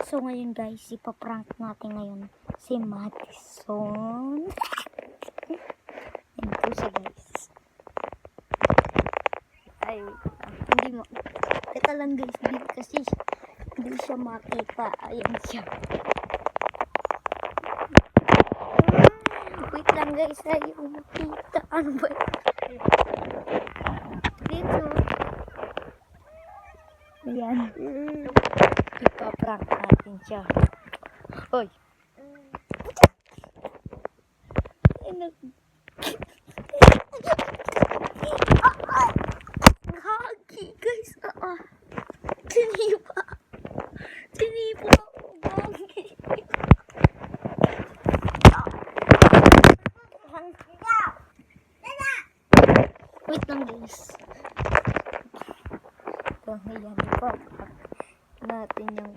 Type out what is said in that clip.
So ngayon guys, ipaprank natin ngayon si Madison. Yan po siya guys. Ay, hindi mo. Teka lang guys, kasi hindi siya makita. Ayan siya. Wait lang guys, ayaw makita. Ano ba yun? Dito. Ayan. Ipaprank natin siya. Hoy. Hagi guys. Tinipa. Tinipa ako. Hagi. Wait lang guys. Ito, ayan. Ipaprank natin yung